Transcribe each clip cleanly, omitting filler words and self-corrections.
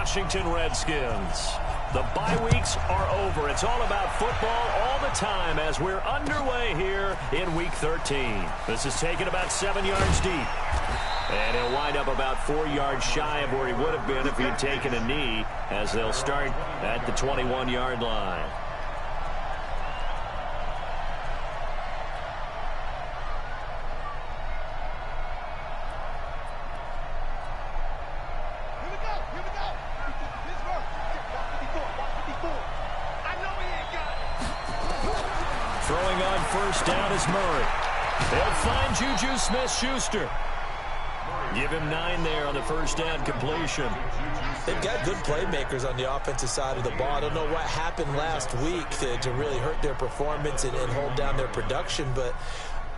Washington Redskins. The bye weeks are over. It's all about football all the time as we're underway here in Week 13. This is taken about 7 yards deep. And he'll wind up about 4 yards shy of where he would have been if he had taken a knee, as they'll start at the 21-yard line. Throwing on first down is Murray. They'll find Juju Smith-Schuster. Give him 9 there on the first down completion. They've got good playmakers on the offensive side of the ball. I don't know what happened last week to really hurt their performance and hold down their production, but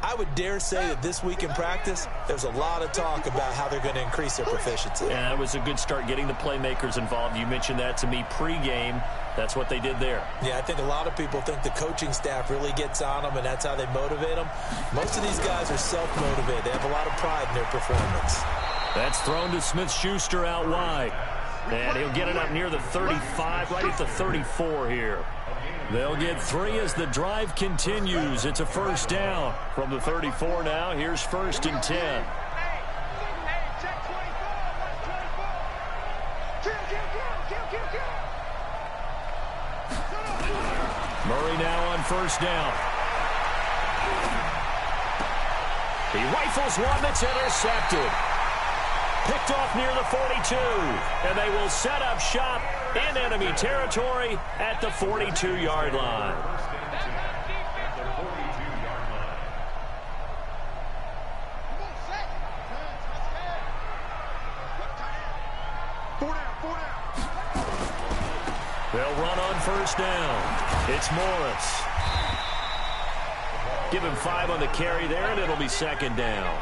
I would dare say that this week in practice, there's a lot of talk about how they're going to increase their proficiency. Yeah, it was a good start getting the playmakers involved. You mentioned that to me pregame. That's what they did there. Yeah, I think a lot of people think the coaching staff really gets on them, and that's how they motivate them. Most of these guys are self-motivated. They have a lot of pride in their performance. That's thrown to Smith-Schuster out wide. And he'll get it up near the 35, right at the 34 here. They'll get 3 as the drive continues. It's a first down from the 34 now. Here's 1st and 10. Murray now on first down. He rifles one that's intercepted. Picked off near the 42. And they will set up shop in enemy territory at the 42-yard line. They'll run on first down. It's Morris. Give him 5 on the carry there, and it'll be 2nd down.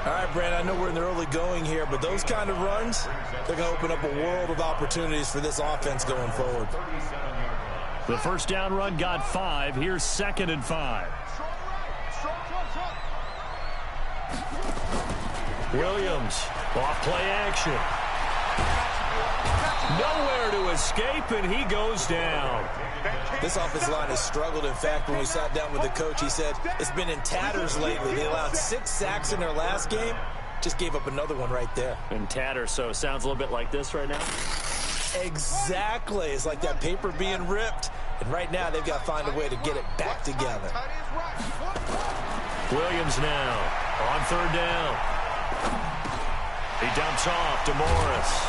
All right, Brandon, I know we're in the early going here, but those kind of runs, they're going to open up a world of opportunities for this offense going forward. The first down run got 5. Here's 2nd and 5. Williams, off play action. Nowhere to escape, and he goes down. This offensive line has struggled. In fact, when we sat down with the coach, he said it's been in tatters lately. They allowed 6 sacks in their last game. Just gave up another one right there. In tatters, so it sounds a little bit like this right now? Exactly. It's like that paper being ripped. And right now, they've got to find a way to get it back together. Williams now on 3rd down. He dumps off to Morris.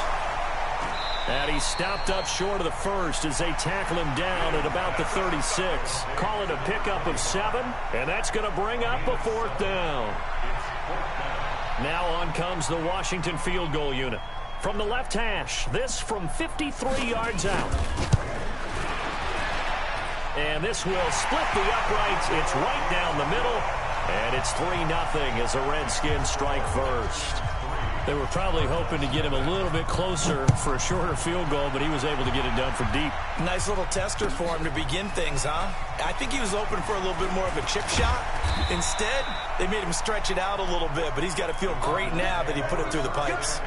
And he's stopped up short of the first as they tackle him down at about the 36. Call it a pickup of 7, and that's going to bring up a 4th down. Now on comes the Washington field goal unit. From the left hash, this from 53 yards out. And this will split the uprights. It's right down the middle, and it's 3-0 as the Redskins strike first. They were probably hoping to get him a little bit closer for a shorter field goal, but he was able to get it done from deep. Nice little tester for him to begin things, huh? I think he was open for a little bit more of a chip shot. Instead, they made him stretch it out a little bit, but he's got to feel great now that he put it through the pipes.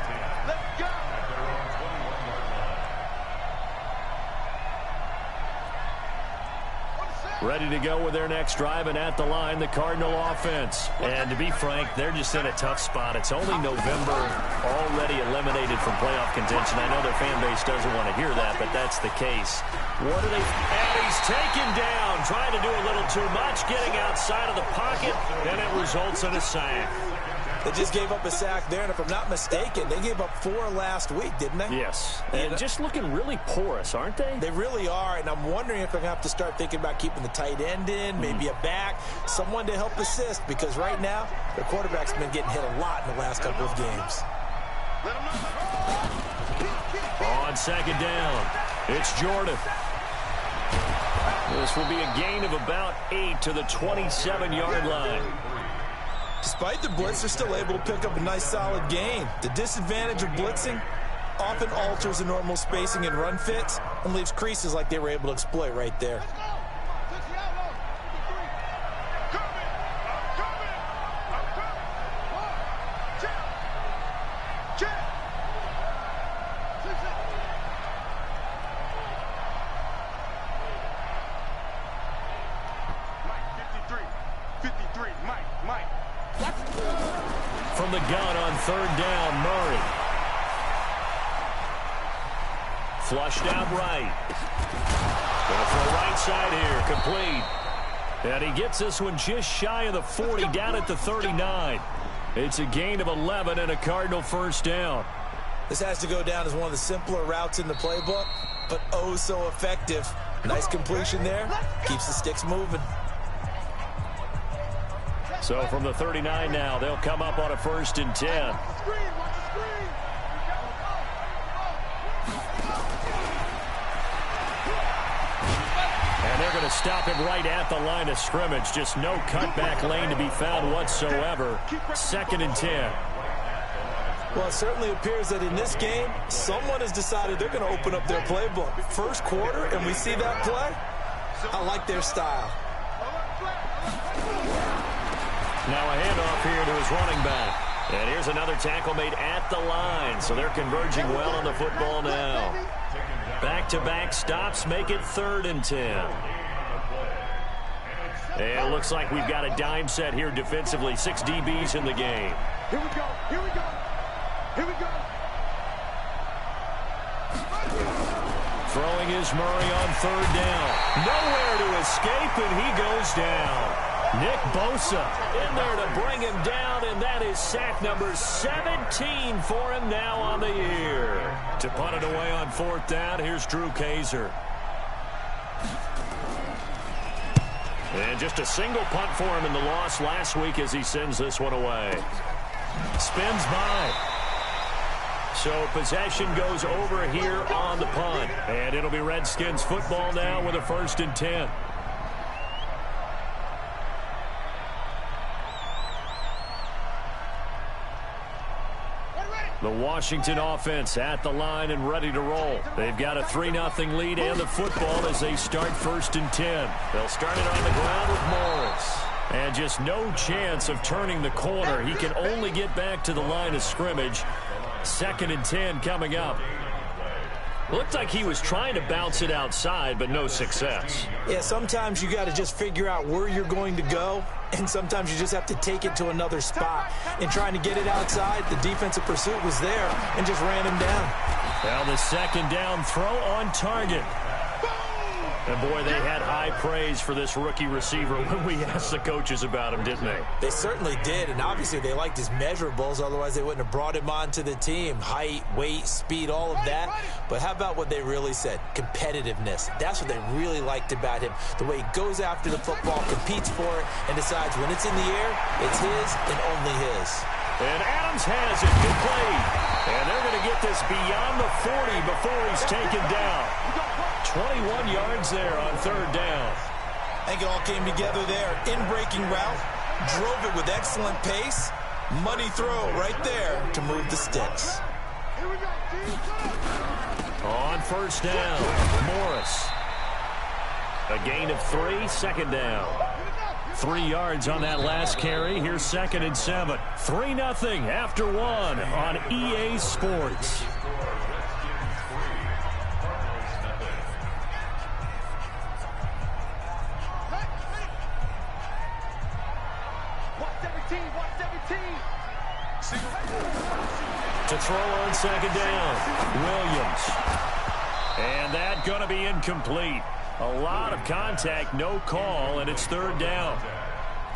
Ready to go with their next drive, and at the line, the Cardinal offense. And to be frank, they're just in a tough spot. It's only November, already eliminated from playoff contention. I know their fan base doesn't want to hear that, but that's the case. What are they? And he's taken down, trying to do a little too much, getting outside of the pocket, and it results in a sack. They just gave up a sack there, and if I'm not mistaken, they gave up 4 last week, didn't they? Yes, and just looking really porous, aren't they? They really are, and I'm wondering if they're going to have to start thinking about keeping the tight end in, maybe a back, someone to help assist, because right now, their quarterback's been getting hit a lot in the last couple of games. On 2nd down, it's Jordan. This will be a gain of about 8 to the 27-yard line. Despite the blitz, they're still able to pick up a nice, solid gain. The disadvantage of blitzing often alters the normal spacing and run fits and leaves creases like they were able to exploit right there. 53, Mike. From the gun on third down, Murray. Flushed out right. Going to throw right side here, complete. And he gets this one just shy of the 40, down at the 39. It's a gain of 11 and a Cardinal first down. This has to go down as one of the simpler routes in the playbook, but oh so effective. Nice completion there. Keeps the sticks moving. So from the 39 now, they'll come up on a 1st and 10. And they're going to stop him right at the line of scrimmage. Just no cutback lane to be found whatsoever. 2nd and 10. Well, it certainly appears that in this game, someone has decided they're going to open up their playbook. First quarter, and we see that play. I like their style. Now a handoff here to his running back. And here's another tackle made at the line. So they're converging well on the football now. Back-to-back stops make it 3rd and 10. And it looks like we've got a dime set here defensively. 6 DBs in the game. Here we go. Throwing is Murray on 3rd down. Nowhere to escape, and he goes down. Nick Bosa in there to bring him down, and that is sack number 17 for him now on the year. To punt it away on 4th down, here's Drew Kaiser. And just a single punt for him in the loss last week as he sends this one away. Spins by. So possession goes over here on the punt. And it'll be Redskins football now with a 1st and 10. The Washington offense at the line and ready to roll. They've got a 3-0 lead and the football as they start 1st and 10. They'll start it on the ground with Morris. And just no chance of turning the corner. He can only get back to the line of scrimmage. 2nd and 10 coming up. Looked like he was trying to bounce it outside, but no success. Yeah, sometimes you got to just figure out where you're going to go, and sometimes you just have to take it to another spot. And trying to get it outside, the defensive pursuit was there and just ran him down. Well, the 2nd down throw on target. And, boy, they had high praise for this rookie receiver when we asked the coaches about him, didn't they? They certainly did, and obviously they liked his measurables. Otherwise, they wouldn't have brought him onto the team. Height, weight, speed, all of that. But how about what they really said? Competitiveness. That's what they really liked about him. The way he goes after the football, competes for it, and decides when it's in the air, it's his and only his. And Adams has it complete. And they're going to get this beyond the 40 before he's taken down. 21 yards there on 3rd down. I think it all came together there. In-breaking route, drove it with excellent pace. Money throw right there to move the sticks. On 1st down, Morris. A gain of 3, 2nd down. 3 yards on that last carry. Here's 2nd and 7. 3-0 after 1 on EA Sports. To throw on 2nd down, Williams. And that going to be incomplete. A lot of contact, no call, and it's 3rd down.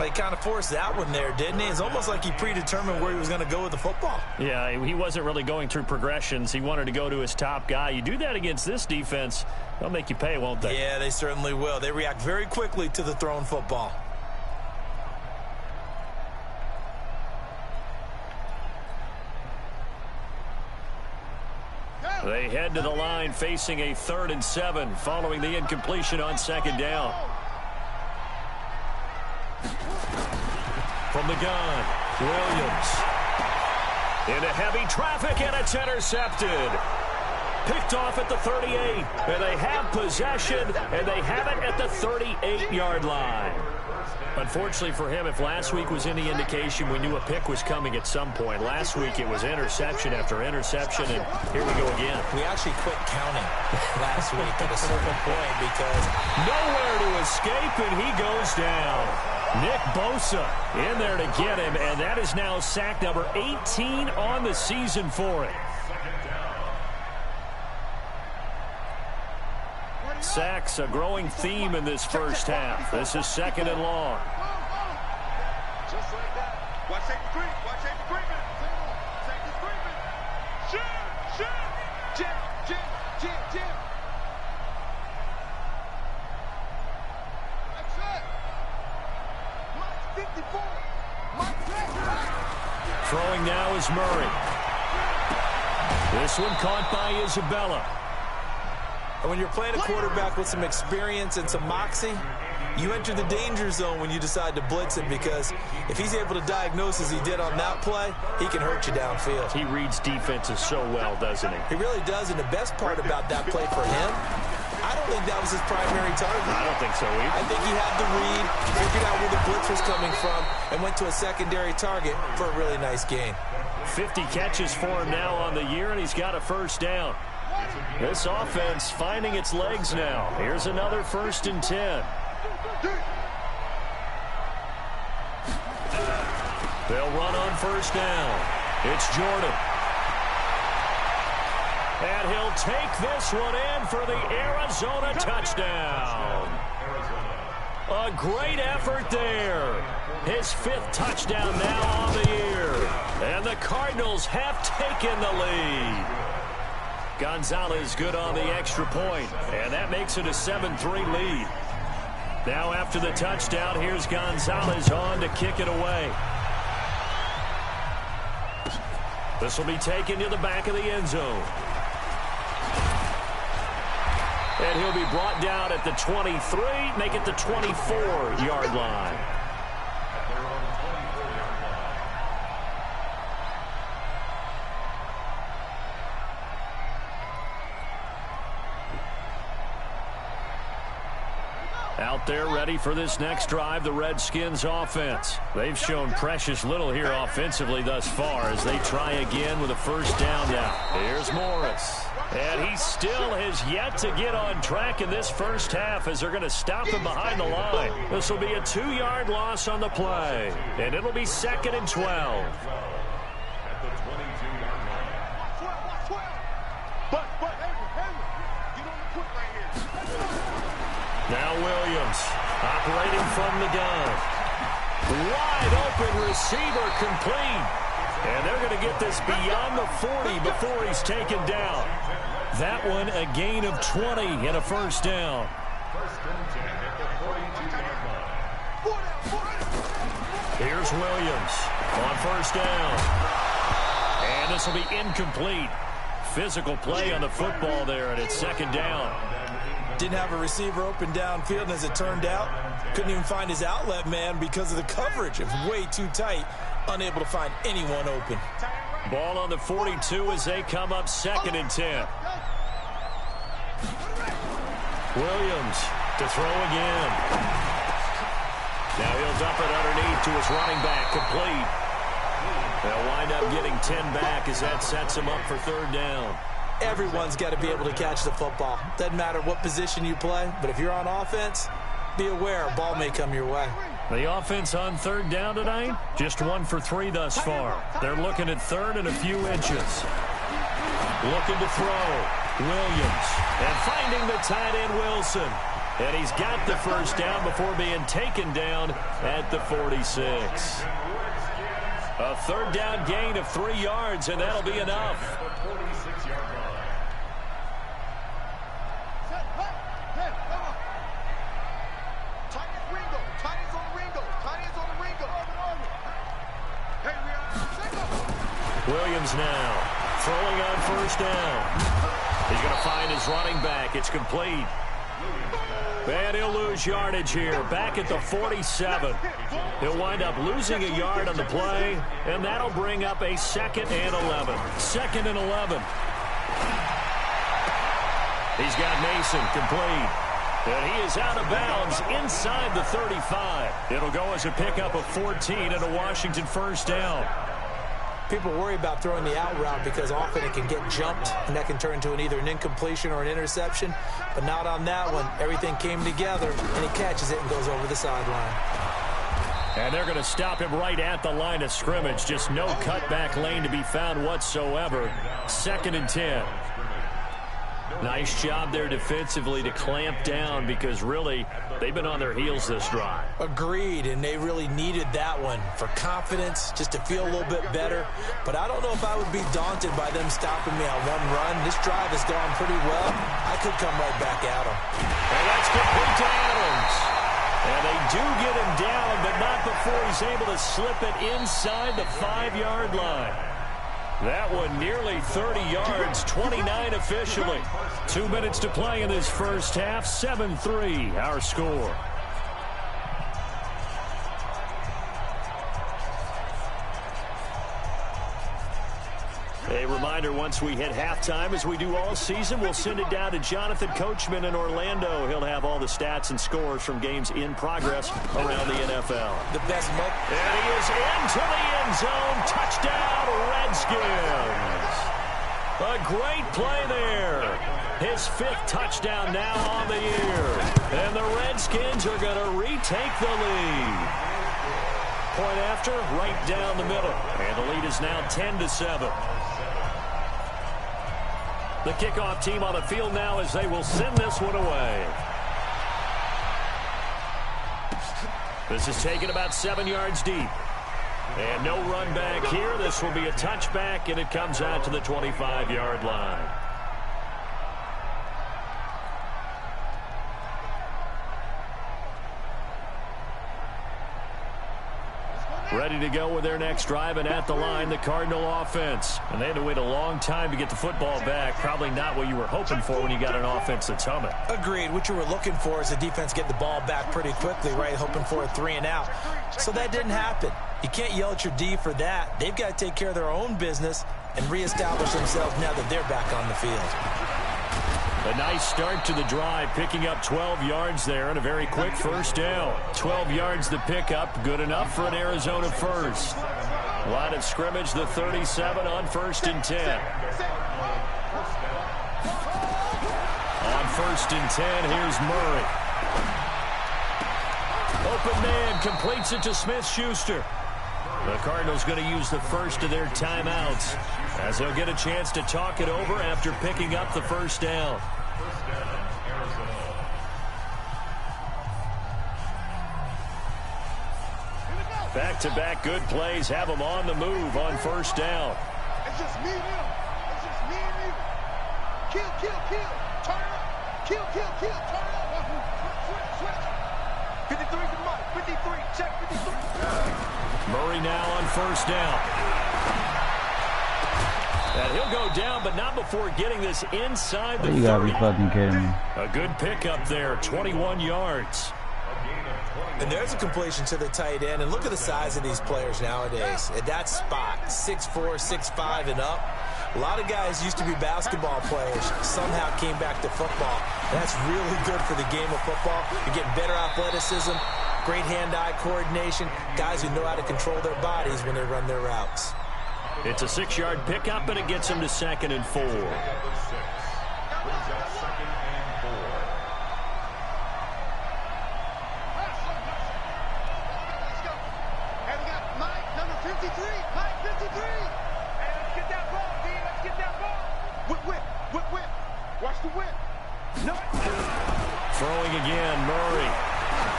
He kind of forced that one there, didn't he? It's almost like he predetermined where he was going to go with the football. Yeah, he wasn't really going through progressions. He wanted to go to his top guy. You do that against this defense, they'll make you pay, won't they? Yeah, they certainly will. They react very quickly to the thrown football. They head to the line facing a 3rd and 7 following the incompletion on 2nd down. From the gun, Williams. Into heavy traffic, and it's intercepted. Picked off at the 38. And they have possession, and they have it at the 38-yard line. Unfortunately for him, if last week was any indication, we knew a pick was coming at some point. Last week it was interception after interception, and here we go again. We actually quit counting last week at a certain point because nowhere to escape, and he goes down. Nick Bosa in there to get him, and that is now sack number 18 on the season for him. Sacks a growing theme in this first half. This is second and long. Just like that. Watch safety creep. Watch safety creeping. Safety creeping. Shoot. Jim. That's it. Mike 54. Mike 54. Throwing now is Murray. This one caught by Isabella. And when you're playing a quarterback with some experience and some moxie, you enter the danger zone when you decide to blitz him, because if he's able to diagnose as he did on that play, he can hurt you downfield. He reads defenses so well, doesn't he? He really does, and the best part about that play for him, I don't think that was his primary target. I don't think so either. I think he had the read, figured out where the blitz was coming from, and went to a secondary target for a really nice gain. 50 catches for him now on the year, and he's got a first down. This offense finding its legs now. Here's another 1st and 10. They'll run on first down. It's Jordan. And he'll take this one in for the Arizona touchdown. A great effort there. His 5th touchdown now on the year. And the Cardinals have taken the lead. Gonzalez good on the extra point, and that makes it a 7-3 lead. Now after the touchdown, here's Gonzalez on to kick it away. This will be taken to the back of the end zone. And he'll be brought down at the 23, make it the 24-yard line. Out there ready for this next drive, the Redskins offense. They've shown precious little here offensively thus far as they try again with a first down now. Here's Morris. And he still has yet to get on track in this first half as they're going to stop him behind the line. This will be a 2-yard loss on the play. And it'll be 2nd and 12. Now Williams operating from the gun. Wide open receiver complete. And they're going to get this beyond the 40 before he's taken down. That one a gain of 20 and a first down. Here's Williams on first down. And this will be incomplete. Physical play on the football there, and it's 2nd down. Didn't have a receiver open downfield, and as it turned out, couldn't even find his outlet man because of the coverage. It was way too tight, unable to find anyone open. Ball on the 42 as they come up 2nd and 10. Williams to throw again. Now he'll dump it underneath to his running back, complete. They'll wind up getting 10 back as that sets him up for 3rd down. Everyone's got to be able to catch the football. Doesn't matter what position you play, but if you're on offense, be aware a ball may come your way. The offense on 3rd down tonight, just 1 for 3 thus far. They're looking at 3rd and a few inches. Looking to throw. Williams. And finding the tight end Wilson. And he's got the first down before being taken down at the 46. A 3rd down gain of 3 yards, and that'll be enough. Williams now throwing on first down. He's going to find his running back. It's complete. And he'll lose yardage here. Back at the 47. He'll wind up losing a yard on the play, and that'll bring up a 2nd and 11. 2nd and 11. He's got Mason complete. And he is out of bounds inside the 35. It'll go as a pickup of 14 and a Washington first down. People worry about throwing the out route because often it can get jumped, and that can turn into either an incompletion or an interception. But not on that one. Everything came together, and he catches it and goes over the sideline. And they're going to stop him right at the line of scrimmage. Just no cutback lane to be found whatsoever. 2nd and 10. Nice job there defensively to clamp down because really they've been on their heels this drive. Agreed, and they really needed that one for confidence, just to feel a little bit better. But I don't know if I would be daunted by them stopping me on one run. This drive has gone pretty well. I could come right back at them. And that's complete to Adams. And they do get him down, but not before he's able to slip it inside the 5-yard line. That one nearly 30 yards, 29 officially. 2 minutes to play in this first half, 7-3 our score. A reminder, once we hit halftime, as we do all season, we'll send it down to Jonathan Coachman in Orlando. He'll have all the stats and scores from games in progress around the NFL. The best month. And he is into the end zone. Touchdown, Redskins. A great play there. His 5th touchdown now on the year. And the Redskins are going to retake the lead. Point after, right down the middle. And the lead is now 10-7. The kickoff team on the field now as they will send this one away. This is taken about 7 yards deep. And no run back here. This will be a touchback, and it comes out to the 25-yard line. Ready to go with their next drive, and at the line, the Cardinal offense. And they had to wait a long time to get the football back. Probably not what you were hoping for when you got an offense that's humming. Agreed. What you were looking for is the defense get the ball back pretty quickly, right? Hoping for a 3 and out. So that didn't happen. You can't yell at your D for that. They've got to take care of their own business and reestablish themselves now that they're back on the field. A nice start to the drive, picking up 12 yards there and a very quick first down. 12 yards to pick up, good enough for an Arizona first. Line of scrimmage, the 37 on 1st and 10. On 1st and 10, here's Murray. Open man, completes it to Smith-Schuster. The Cardinals going to use the first of their timeouts as they'll get a chance to talk it over after picking up the first down. Back-to-back good plays have them on the move on first down. It's just me and you. It's just me and you. Kill, kill, kill. Turn it up. Kill, kill, kill. Turn it up. Switch. 53 to Mike. 53. Check 53. Murray now on first down. And he'll go down, but not before getting this inside the 30. You gotta be fucking kidding me. A good pickup there, 21 yards. And there's a completion to the tight end. And look at the size of these players nowadays. At that spot, 6'4", 6'5", and up. A lot of guys used to be basketball players, somehow came back to football. That's really good for the game of football. You're getting better athleticism, great hand-eye coordination, guys who know how to control their bodies when they run their routes. It's a 6-yard pickup, and it gets them to 2nd and 4. Watch the whip. No. Throwing again, Murray.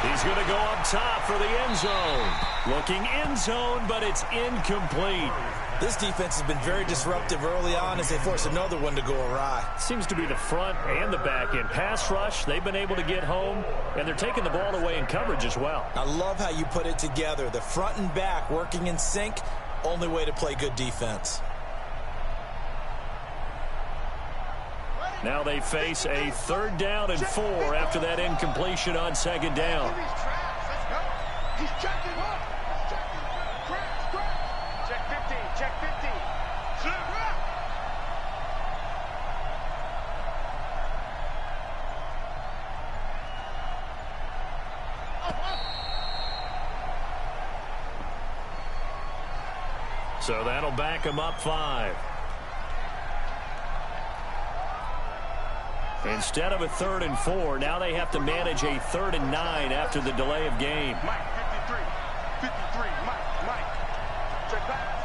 He's going to go up top for the end zone. Looking end zone, but it's incomplete. This defense has been very disruptive early on as they force another one to go awry. Seems to be the front and the back end. Pass rush, they've been able to get home, and they're taking the ball away in coverage as well. I love how you put it together. The front and back working in sync, only way to play good defense. Now they face a 3rd down and 4 after that incompletion on 2nd down. He's checking up. Check 50. Check 50. So that'll back him up 5. Instead of a 3rd and 4, now they have to manage a 3rd and 9 after the delay of game. Mike, 53. 53, Mike. Check back.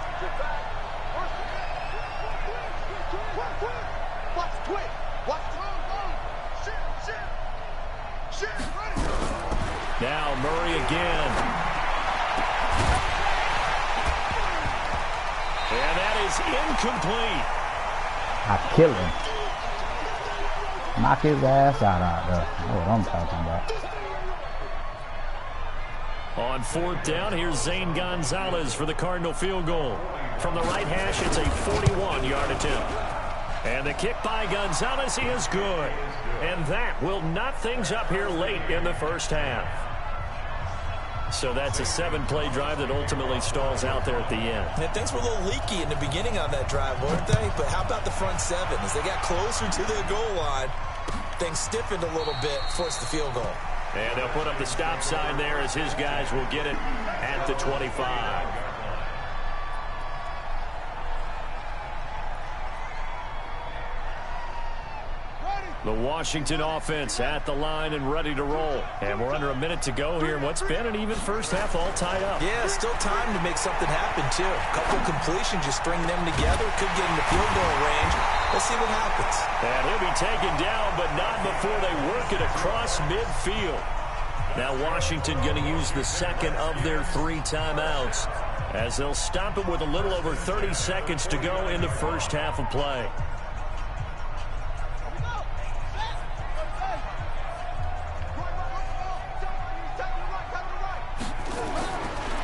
Watch the twist. Watch the shit, ready. Now Murray again. And that is incomplete. I kill him. Knock his ass out there. That's what I'm talking about. On 4th down, here's Zane Gonzalez for the Cardinal field goal. From the right hash, it's a 41-yard attempt. And the kick by Gonzalez is good. And that will knot things up here late in the first half. So that's a 7-play drive that ultimately stalls out there at the end. And things were a little leaky in the beginning on that drive, weren't they? But how about the front 7? As they got closer to their goal line, things stiffened a little bit, forced the field goal. And they'll put up the stop sign there as his guys will get it at the 25. The Washington offense at the line and ready to roll. And we're under a minute to go here in what's been an even first half, all tied up. Yeah, still time to make something happen, too. A couple completions, you string them together, could get into field goal range. Let's see what happens. And he'll be taken down, but not before they work it across midfield. Now Washington going to use the second of their 3 timeouts as they'll stop it with a little over 30 seconds to go in the first half of play.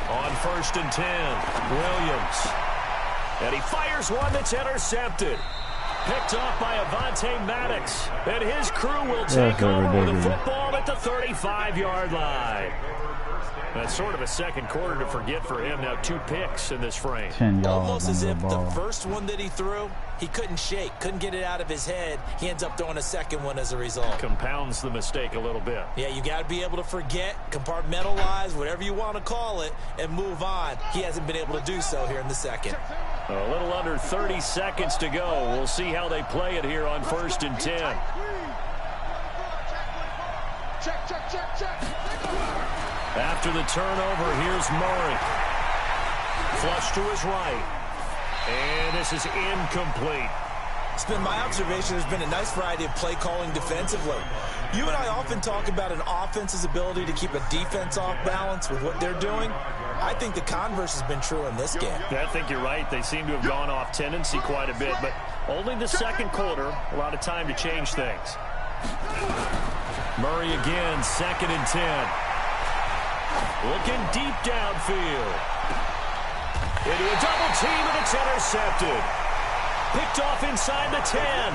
On 1st and 10, Williams. And he fires one that's intercepted. Picked off by Avonte Maddox. And his crew will take over with the football at the 35-yard line. That's sort of a second quarter to forget for him. Now 2 picks in this frame. Almost as if the first one that he threw, he couldn't shake, couldn't get it out of his head. He ends up throwing a second one as a result. Compounds the mistake a little bit. Yeah, you got to be able to forget, compartmentalize, whatever you want to call it, and move on. He hasn't been able to do so here in the second. A little under 30 seconds to go. We'll see how they play it here on 1st and 10. Check. After the turnover, here's Murray. Flush to his right. And this is incomplete. It's been my observation there's been a nice variety of play calling defensively. You and I often talk about an offense's ability to keep a defense off balance with what they're doing. I think the converse has been true in this game. I think you're right. They seem to have gone off tendency quite a bit, but only the second quarter, a lot of time to change things. Murray again, 2nd and 10. Looking deep downfield. Into a double team, and it's intercepted. Picked off inside the 10.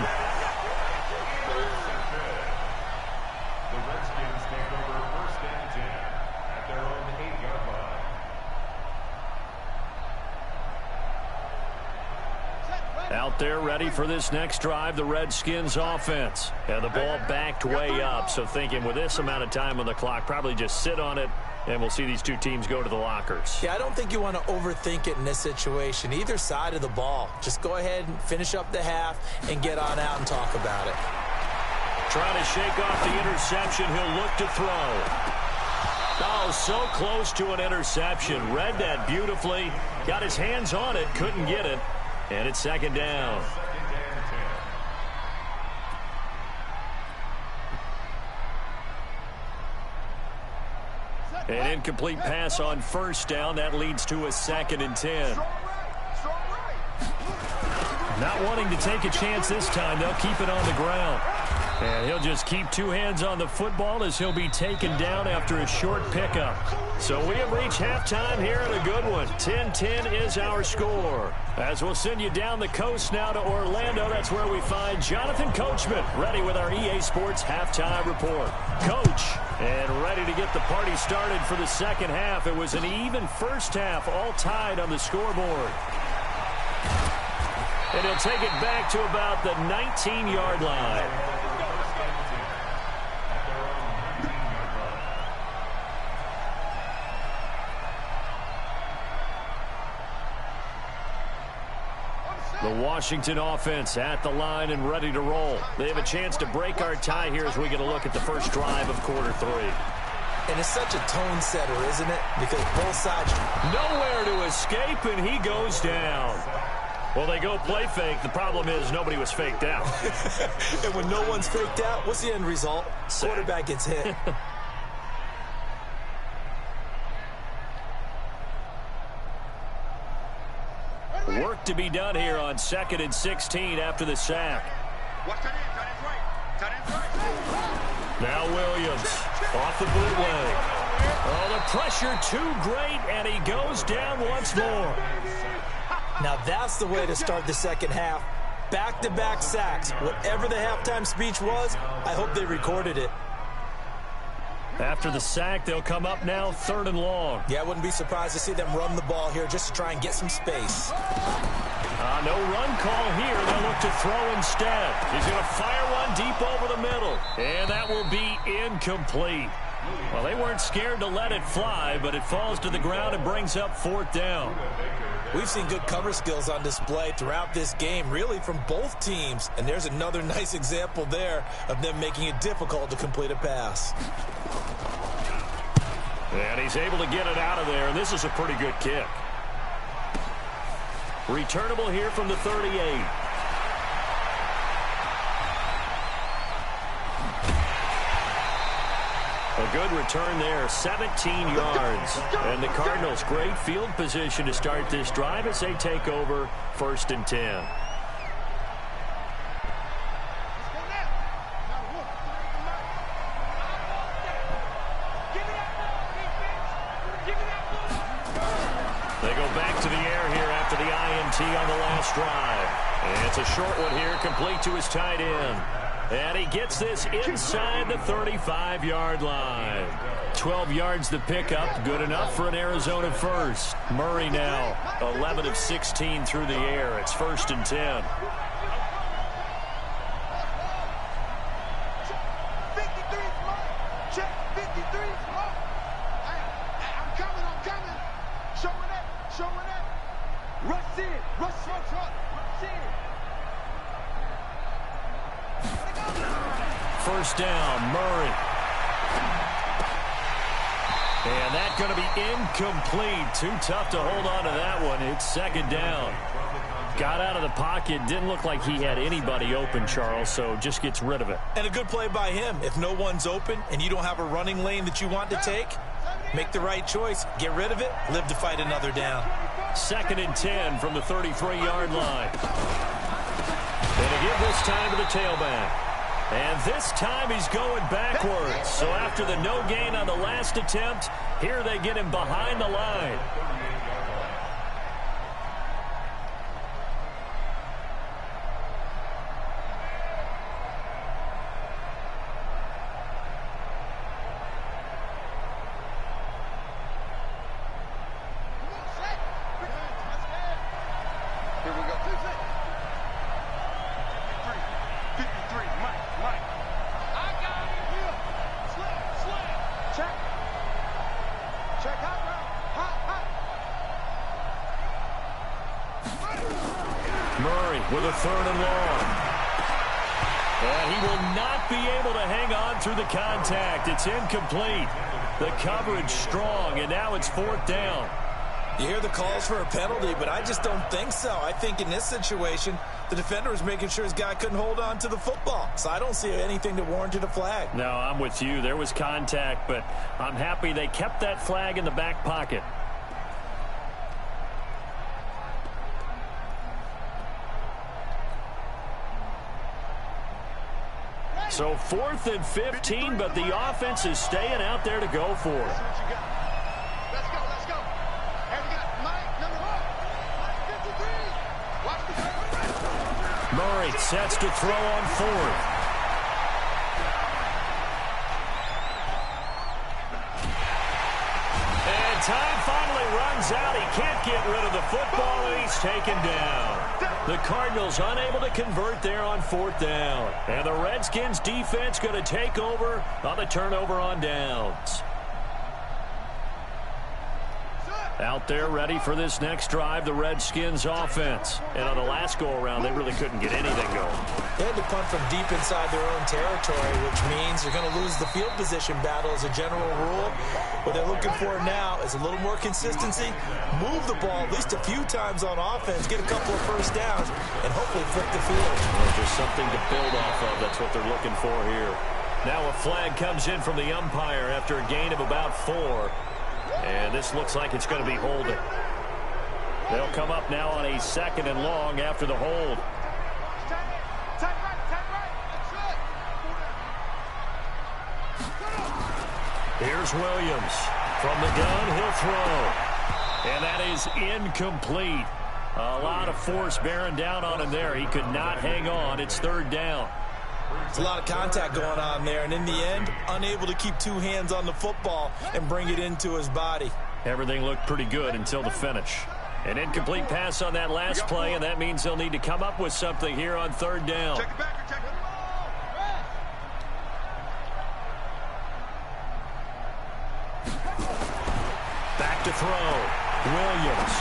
The Redskins take over 1st and 10 at their own 8-yard line. Out there ready for this next drive, the Redskins offense. And the ball backed way up, so thinking with this amount of time on the clock, probably just sit on it, and we'll see these 2 teams go to the lockers. Yeah, I don't think you want to overthink it in this situation. Either side of the ball. Just go ahead and finish up the half and get on out and talk about it. Trying to shake off the interception. He'll look to throw. Oh, so close to an interception. Read that beautifully. Got his hands on it. Couldn't get it. And it's 2nd down. An incomplete pass on 1st down. That leads to a 2nd and 10. Not wanting to take a chance this time. They'll keep it on the ground. And he'll just keep 2 hands on the football as he'll be taken down after a short pickup. So we have reached halftime here in a good one. 10-10 is our score. As we'll send you down the coast now to Orlando, that's where we find Jonathan Coachman ready with our EA Sports halftime report. Coach, and ready to get the party started for the second half. It was an even first half, all tied on the scoreboard. And he'll take it back to about the 19-yard line. The Washington offense at the line and ready to roll. They have a chance to break our tie here as we get a look at the first drive of quarter 3. And it's such a tone setter, isn't it? Because both sides... Nowhere to escape, and he goes down. Well, they go play fake. The problem is nobody was faked out. And when no one's faked out, what's the end result? Quarterback gets hit. Work to be done here on 2nd and 16 after the sack. Now Williams off the bootleg. Oh, the pressure too great, and he goes down once more. Now that's the way to start the second half. Back-to-back sacks. Whatever the halftime speech was, I hope they recorded it. After the sack, they'll come up now 3rd and long. Yeah, I wouldn't be surprised to see them run the ball here just to try and get some space. No run call here. They'll look to throw instead. He's going to fire one deep over the middle. And that will be incomplete. Well, they weren't scared to let it fly, but it falls to the ground and brings up 4th down. We've seen good cover skills on display throughout this game, really from both teams. And there's another nice example there of them making it difficult to complete a pass. And he's able to get it out of there, and this is a pretty good kick. Returnable here from the 38. A good return there, 17 yards. And the Cardinals, great field position to start this drive as they take over 1st and 10. They go back to the air here after the INT on the last drive. And it's a short one here, complete to his tight end. And he gets this inside the 35-yard line. 12 yards to pick up, good enough for an Arizona first. Murray now 11 of 16 through the air. It's 1st and 10. 53's mine. Check 53's mine. I'm coming. Showing it. Rush in. Rush in. 1st down, Murray. And that's going to be incomplete. Too tough to hold on to that one. It's 2nd down. Got out of the pocket. Didn't look like he had anybody open, Charles, so just gets rid of it. And a good play by him. If no one's open and you don't have a running lane that you want to take, make the right choice. Get rid of it. Live to fight another down. 2nd and 10 from the 33-yard line. And to give this time to the tailback. And this time he's going backwards. So after the no gain on the last attempt, here they get him behind the line. Here we go. 53, Mike. I got it. Here. Slam. Check. Hot. Murray with a 3rd and long. And he will not be able to hang on through the contact. It's incomplete. The coverage strong, and now it's 4th down. You hear the calls for a penalty, but I just don't think so. I think in this situation, the defender was making sure his guy couldn't hold on to the football. So I don't see anything that warranted a flag. No, I'm with you. There was contact, but I'm happy they kept that flag in the back pocket. So 4th and 15, but the offense is staying out there to go for it. Let's go. And we got Mike, number 1. Mike 53. Watch the Murray sets to throw on 4th. And time finally runs out. He can't get rid of the football, and he's taken down. The Cardinals unable to convert there on 4th down. And the Redskins defense going to take over on the turnover on downs. Set. Out there ready for this next drive, the Redskins offense. And on the last go-around, they really couldn't get anything going. They had to punt from deep inside their own territory, which means you're going to lose the field position battle as a general rule. What they're looking for now is a little more consistency, move the ball at least a few times on offense, get a couple of first downs, and hopefully flip the field. Well, just something to build off of. That's what they're looking for here. Now a flag comes in from the umpire after a gain of about 4. And this looks like it's going to be holding. They'll come up now on a 2nd and long after the hold. Here's Williams. From the gun, he'll throw. And that is incomplete. A lot of force bearing down on him there. He could not hang on. It's 3rd down. There's a lot of contact going on there, and in the end, unable to keep 2 hands on the football and bring it into his body. Everything looked pretty good until the finish. An incomplete pass on that last play, and that means they'll need to come up with something here on 3rd down. Check it back, check it. Back to throw. Williams.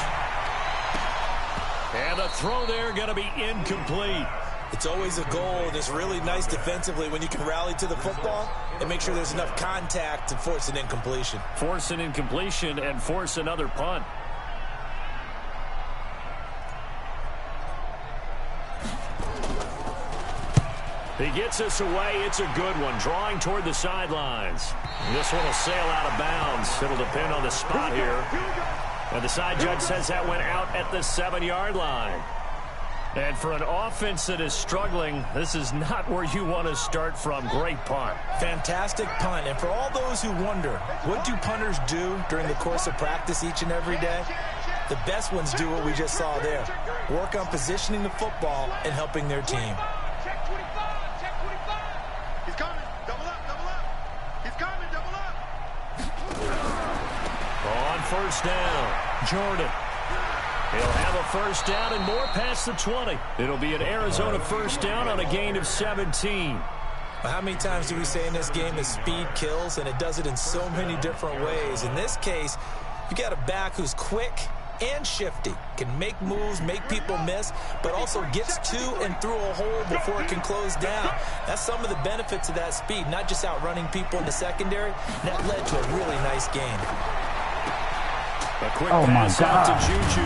And the throw there going to be incomplete. It's always a goal, and it's really nice defensively when you can rally to the football and make sure there's enough contact to force an incompletion. Force an incompletion and force another punt. He gets us away. It's a good one. Drawing toward the sidelines. This one will sail out of bounds. It'll depend on the spot here. And the side judge says that went out at the 7-yard line. And for an offense that is struggling, this is not where you want to start from. Great punt. Fantastic punt. And for all those who wonder, what do punters do during the course of practice each and every day? The best ones do what we just saw there. Work on positioning the football and helping their team. Check 25, check 25. He's coming. Double up, double up. He's coming, double up. On 1st down, Jordan. He'll have a 1st down and more past the 20. It'll be an Arizona 1st down on a gain of 17. Well, how many times do we say in this game that speed kills, and it does it in so many different ways? In this case, you got a back who's quick and shifty, can make moves, make people miss, but also gets to and through a hole before it can close down. That's some of the benefits of that speed, not just outrunning people in the secondary. That led to a really nice game. A quick pass out to Juju.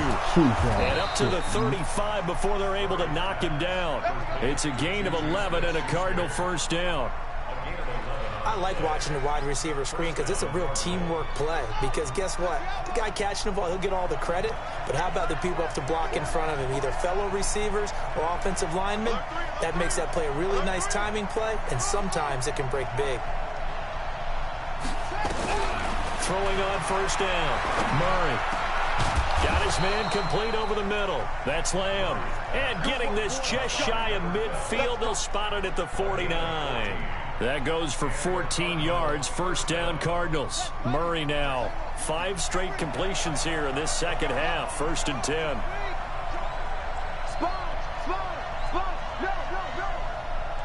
And up to the 35 before they're able to knock him down. It's a gain of 11 and a Cardinal 1st down. I like watching the wide receiver screen because it's a real teamwork play. Because guess what? The guy catching the ball, he'll get all the credit. But how about the people up to block in front of him, either fellow receivers or offensive linemen? That makes that play a really nice timing play, and sometimes it can break big. Throwing on 1st down. Murray. Got his man complete over the middle. That's Lamb. And getting this just shy of midfield. They'll spot it at the 49. That goes for 14 yards. 1st down Cardinals. Murray now. 5 straight completions here in this 2nd half. 1st and 10. Spawn. No.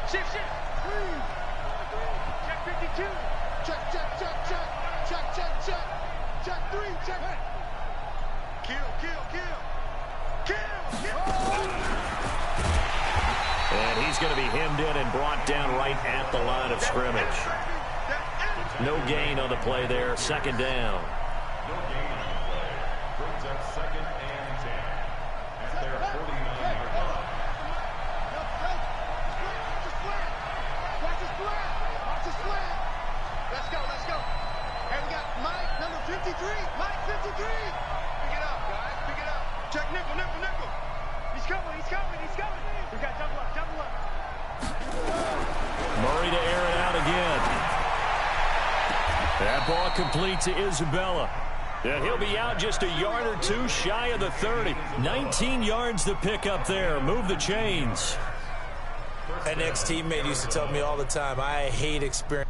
Shift. Check 52. Check. Check 3, check. Kill. And he's going to be hemmed in and brought down right at the line of scrimmage. No gain on the play there. 2nd down. No gain on the play. Brings up 2nd and 10 at their 49-yard line. Watch his flat. Let's go. And we got Mike, number 53. Mike, 53. Pick it up, guys. Pick it up. Check nickel. He's coming. We got double up. Murray to air it out again. That ball complete to Isabella. And he'll be out just a yard or 2 shy of the 30. 19 yards to pick up there. Move the chains. An ex-teammate used to tell me all the time, I hate experience.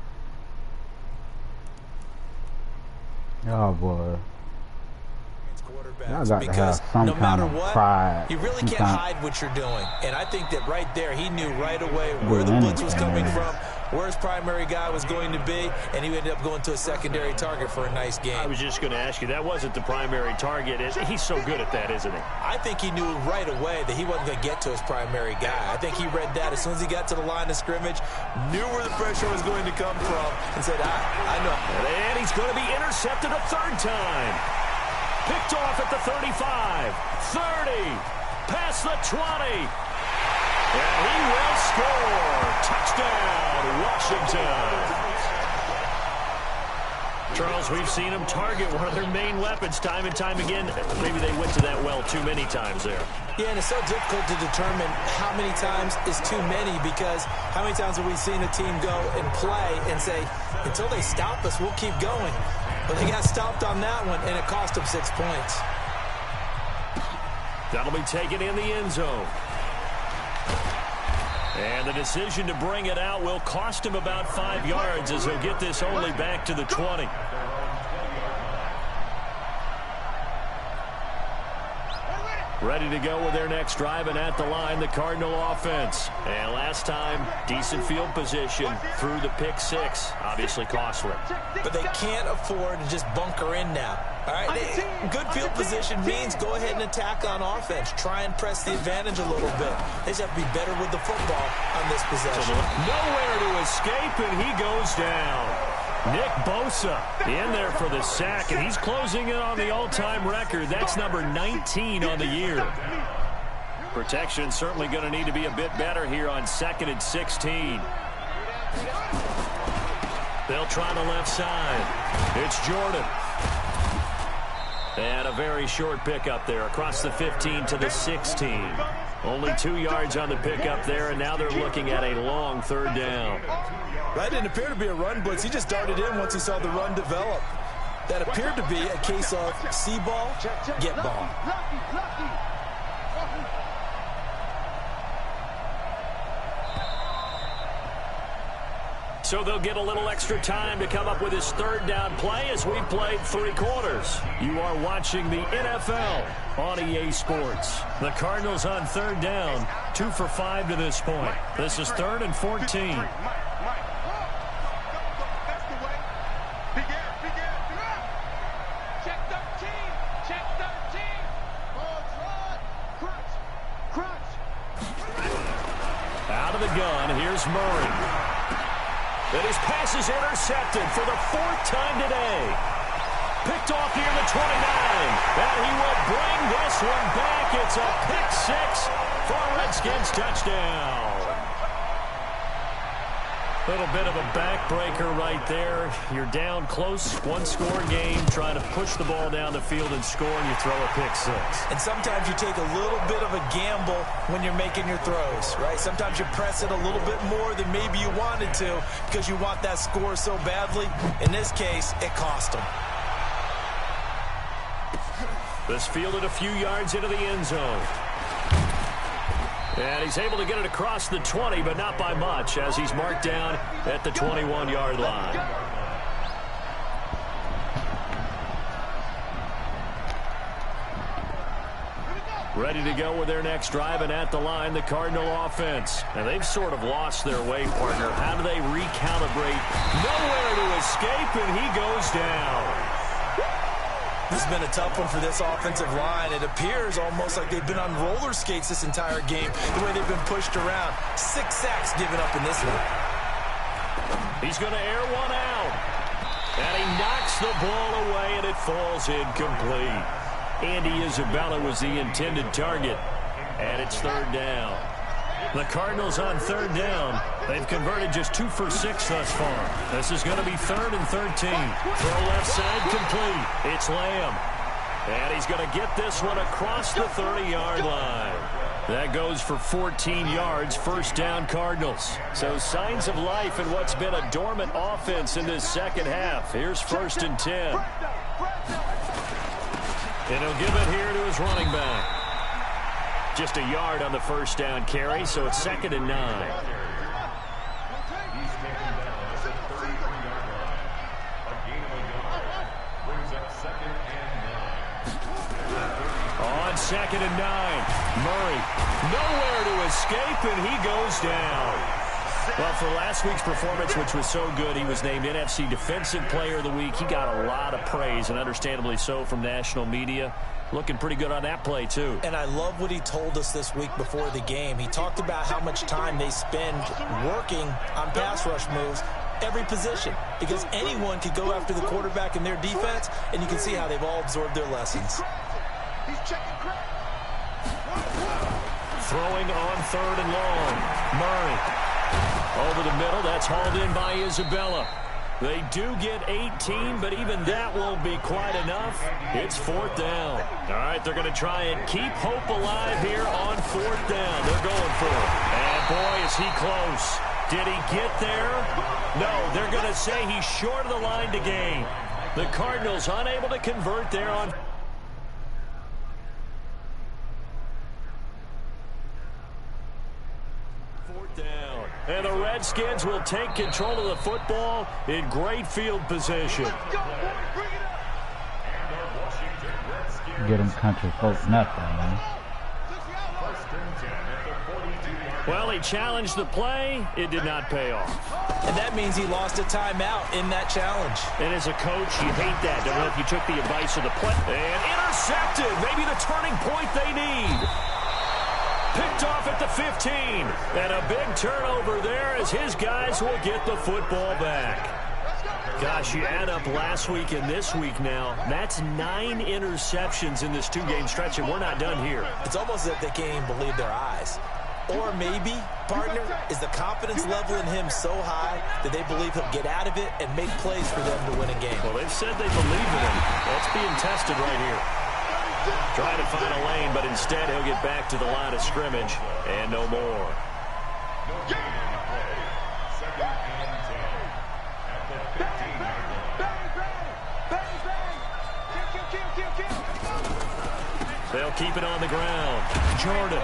Oh, boy. Y'all got to Because have some no kind matter of what, pride. you really can't hide what you're doing. And I think that right there, he knew right away where the blitz was coming from, where his primary guy was going to be, and he ended up going to a secondary target for a nice game. I was just going to ask you, that wasn't the primary target. He's so good at that, isn't he? I think he knew right away that he wasn't going to get to his primary guy. I think he read that as soon as he got to the line of scrimmage, knew where the pressure was going to come from, and said, I know. And he's going to be intercepted a third time. Picked off at the 35, 30, past the 20. And he will score. Touchdown, Washington. Charles, we've seen him target one of their main weapons time and time again. Maybe they went to that well too many times there. Yeah, and it's so difficult to determine how many times is too many, because how many times have we seen a team go and play and say, until they stop us, we'll keep going. But they got stopped on that one, and it cost them 6 points. That'll be taken in the end zone. And the decision to bring it out will cost him about 5 yards, as he'll get this only back to the 20. Ready to go with their next drive, and at the line, the Cardinal offense. And last time, decent field position through the pick six. Obviously costly. But they can't afford to just bunker in now. All right, good field position means go ahead and attack on offense. Try and press the advantage a little bit. They just have to be better with the football on this possession. Nowhere to escape, and he goes down. Nick Bosa in there for the sack, and he's closing in on the all-time record. That's number 19 on the year. Protection certainly going to need to be a bit better here on 2nd and 16. They'll try the left side. It's Jordan. And a very short pickup there across the 15 to the 16. Only 2 yards on the pickup there, and now they're looking at a long third down. That didn't appear to be a run blitz. He just darted in once he saw the run develop. That appeared to be a case of see ball, get ball. So they'll get a little extra time to come up with his third down play as we've played 3 quarters. You are watching the NFL on EA Sports. The Cardinals on third down, 2 for 5 to this point. This is 3rd and 14. Out of the gun, here's Murray. And his pass is intercepted for the 4th time today. Picked off near the 29. And he will bring this one back. It's a pick 6 for a Redskins touchdown. Little bit of a backbreaker right there. You're down close, 1-score game, trying to push the ball down the field and score, and you throw a pick 6. And sometimes you take a little bit of a gamble when you're making your throws, right? Sometimes you press it a little bit more than maybe you wanted to because you want that score so badly. In this case, it cost them. This fielded a few yards into the end zone. And he's able to get it across the 20, but not by much, as he's marked down at the 21-yard line. Ready to go with their next drive, and at the line, the Cardinal offense. And they've sort of lost their way, partner. How do they recalibrate? Nowhere to escape, and he goes down. This has been a tough one for this offensive line. It appears almost like they've been on roller skates this entire game, the way they've been pushed around. 6 sacks given up in this one. He's going to air one out. And he knocks the ball away, and it falls incomplete. Andy Isabella was the intended target, and it's 3rd down. The Cardinals on 3rd down. They've converted just 2 for 6 thus far. This is going to be 3rd and 13. Throw left side complete. It's Lamb. And he's going to get this one across the 30-yard line. That goes for 14 yards, 1st down Cardinals. So signs of life in what's been a dormant offense in this second half. Here's 1st and 10. And he'll give it here to his running back. Just a yard on the 1st down carry, so it's 2nd and 9. He's taken down at the 33-yard line. A gain of a yard. Brings up 2nd and 9. On 2nd and 9, Murray nowhere to escape, and he goes down. Well, for last week's performance, which was so good, he was named NFC Defensive Player of the Week. He got a lot of praise, and understandably so, from national media. Looking pretty good on that play, too. And I love what he told us this week before the game. He talked about how much time they spend working on pass rush moves, every position, because anyone could go after the quarterback in their defense, and you can see how they've all absorbed their lessons. He's checking crack. Throwing on 3rd and long. Murray over the middle. That's hauled in by Isabella. They do get 18, but even that won't be quite enough. It's 4th down. All right, they're going to try and keep hope alive here on 4th down. They're going for it. And boy, is he close. Did he get there? No, they're going to say he's short of the line to gain. The Cardinals unable to convert there on 4th down. And the Redskins will take control of the football in great field position. Get them country folk nothing, man. Well, he challenged the play. It did not pay off. And that means he lost a timeout in that challenge. And as a coach, you hate that. Don't know if you took the advice of the play. And intercepted. Maybe the turning point they need. Picked off at the 15. And a big turnover there as his guys will get the football back. Gosh, you add up last week and this week now. That's 9 interceptions in this 2-game stretch, and we're not done here. It's almost as if they can't even believe their eyes. Or maybe, partner, is the confidence level in him so high that they believe he'll get out of it and make plays for them to win a game. Well, they've said they believe in him. That's being tested right here. Trying to find a lane, but instead he'll get back to the line of scrimmage and no more. They'll keep it on the ground. Jordan.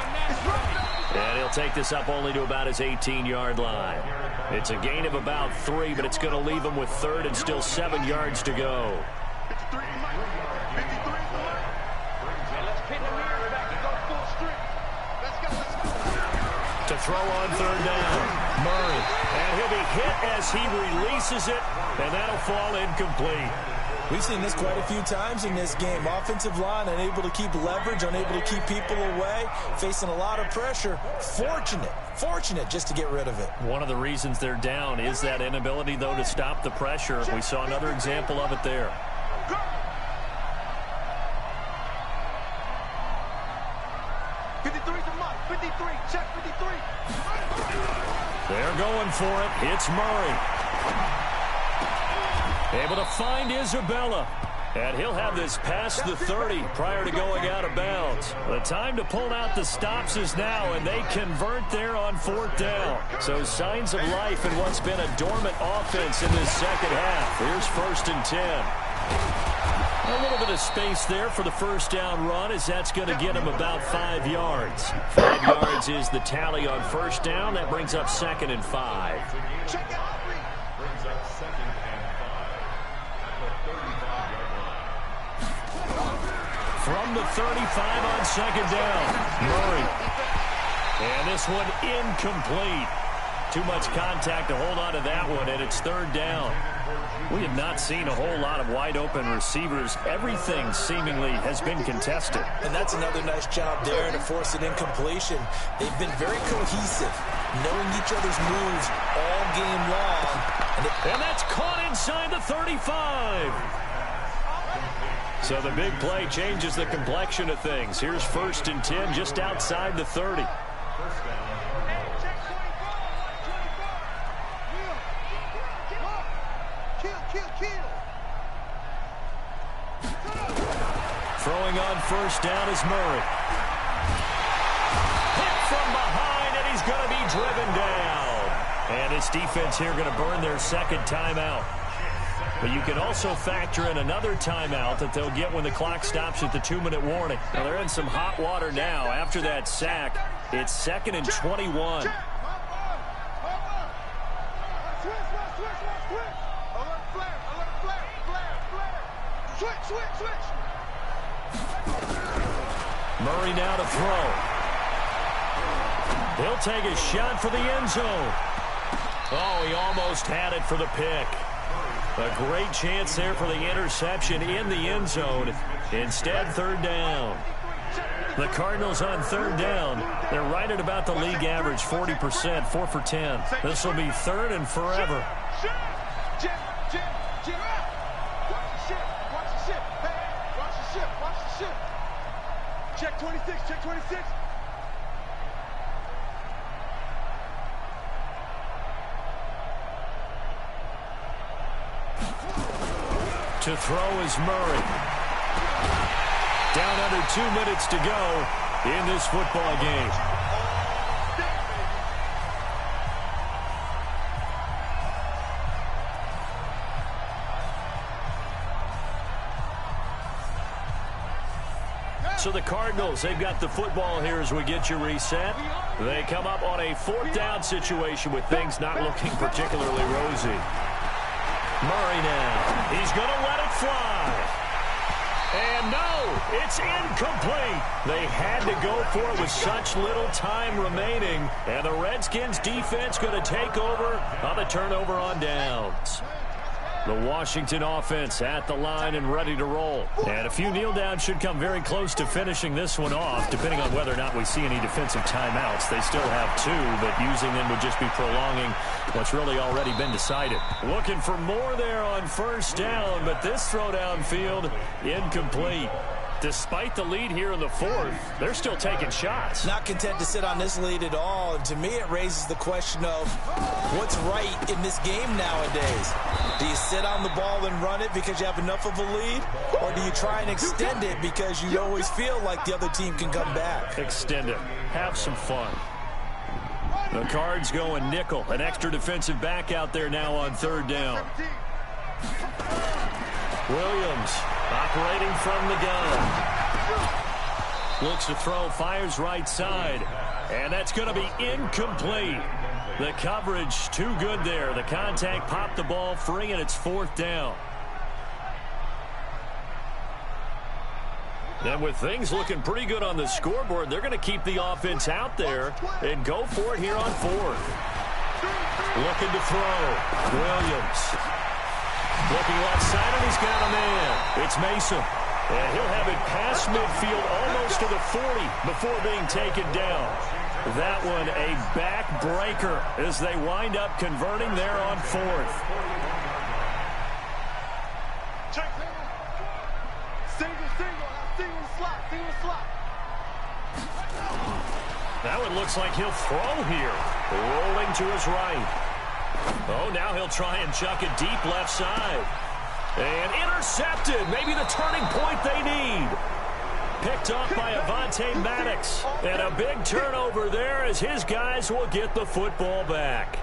And he'll take this up only to about his 18-yard line. It's a gain of about 3, but it's going to leave him with 3rd and still 7 yards to go. To throw on 3rd down. Murray. And he'll be hit as he releases it, and that'll fall incomplete. We've seen this quite a few times in this game. Offensive line unable to keep leverage, unable to keep people away, facing a lot of pressure. Fortunate just to get rid of it. One of the reasons they're down is that inability, though, to stop the pressure. We saw another example of it there. They're going for it. It's Murray. Able to find Isabella. And he'll have this past the 30 prior to going out of bounds. The time to pull out the stops is now, and they convert there on 4th down. So signs of life in what's been a dormant offense in this second half. Here's 1st and 10. A little bit of space there for the 1st down run, as that's going to get him about 5 yards. 5 yards is the tally on 1st down. That brings up 2nd and 5. From the 35 on 2nd down. Murray. And this one incomplete. Too much contact to hold on to that one, and it's 3rd down. We have not seen a whole lot of wide-open receivers. Everything seemingly has been contested. And that's another nice job there to force an incompletion. They've been very cohesive, knowing each other's moves all game long. And that's caught inside the 35. So the big play changes the complexion of things. Here's 1st and 10 just outside the 30. Throwing on 1st down is Murray. Hit from behind, and he's going to be driven down. And his defense here going to burn their 2nd timeout. But you can also factor in another timeout that they'll get when the clock stops at the 2-minute warning. Now they're in some hot water now. After that sack, it's 2nd and 21. Murray now to throw. He'll take a shot for the end zone. Oh, he almost had it for the pick. A great chance there for the interception in the end zone. Instead, third down. The Cardinals on third down. They're right at about the league average, 40%, 4 for 10. This will be third and forever. Check 26, check 26. To throw is Murray. Down under 2 minutes to go in this football game. So the Cardinals, they've got the football here as we get you reset. They come up on a fourth down situation with things not looking particularly rosy. Murray now. He's going to let it fly. And no, it's incomplete. They had to go for it with such little time remaining. And the Redskins defense going to take over on the turnover on downs. The Washington offense at the line and ready to roll. And a few kneel downs should come very close to finishing this one off, depending on whether or not we see any defensive timeouts. They still have 2, but using them would just be prolonging what's really already been decided. Looking for more there on first down, but this throw downfield incomplete. Despite the lead here in the fourth, they're still taking shots. Not content to sit on this lead at all. And to me, it raises the question of what's right in this game nowadays. Do you sit on the ball and run it because you have enough of a lead? Or do you try and extend it because you always feel like the other team can come back? Extend it. Have some fun. The Cards going nickel. An extra defensive back out there now on third down. Williams operating from the gun. Looks to throw, fires right side. And that's going to be incomplete. The coverage too good there. The contact popped the ball free, and it's fourth down. And with things looking pretty good on the scoreboard, they're going to keep the offense out there and go for it here on fourth. Looking to throw. Williams. Looking left side, and he's got a man. It's Mason. And he'll have it past midfield almost to the 40 before being taken down. That one a backbreaker as they wind up converting there on fourth. That one looks like he'll throw here. Rolling to his right. Oh, now he'll try and chuck it deep left side. And intercepted. Maybe the turning point they need. Picked off by Avonte Maddox. And a big turnover there as his guys will get the football back.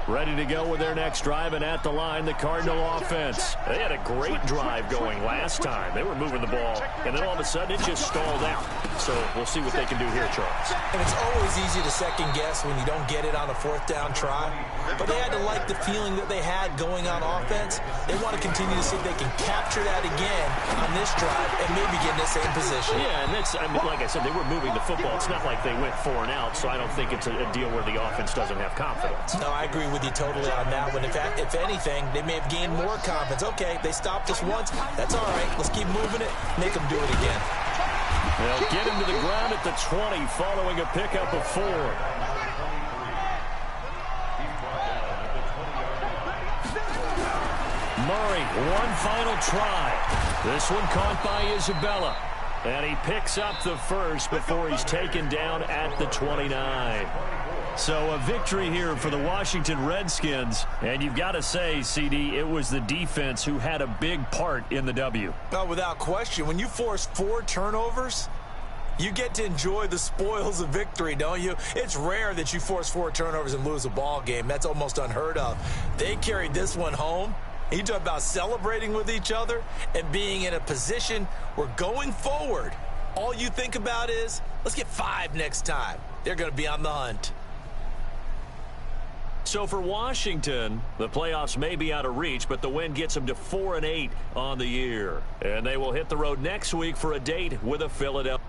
Ready to go with their next drive, and at the line, the Cardinal offense. They had a great drive going last time. They were moving the ball, and then all of a sudden it just stalled out. So we'll see what they can do here, Charles. And it's always easy to second guess when you don't get it on a fourth down try. But they had to like the feeling that they had going on offense. They want to continue to see if they can capture that again on this drive and maybe get in the same position. Yeah, and that's, I mean, like I said, they were moving the football. It's not like they went 4 and out, so I don't think it's a deal where the offense doesn't have confidence. No, I agree with you totally on that one. In fact, if anything, they may have gained more confidence. Okay, they stopped us once. That's all right. Let's keep moving it. Make them do it again. They'll get him to the ground at the 20 following a pickup of 4. Murray, one final try. This one caught by Isabella. And he picks up the first before he's taken down at the 29. So a victory here for the Washington Redskins. And you've got to say, CD, it was the defense who had a big part in the W. No, without question. When you force 4 turnovers, you get to enjoy the spoils of victory, don't you? It's rare that you force 4 turnovers and lose a ball game. That's almost unheard of. They carried this one home. You talk about celebrating with each other and being in a position where going forward, all you think about is, let's get 5 next time. They're going to be on the hunt. So for Washington, the playoffs may be out of reach, but the win gets them to 4-8 on the year. And they will hit the road next week for a date with a Philadelphia.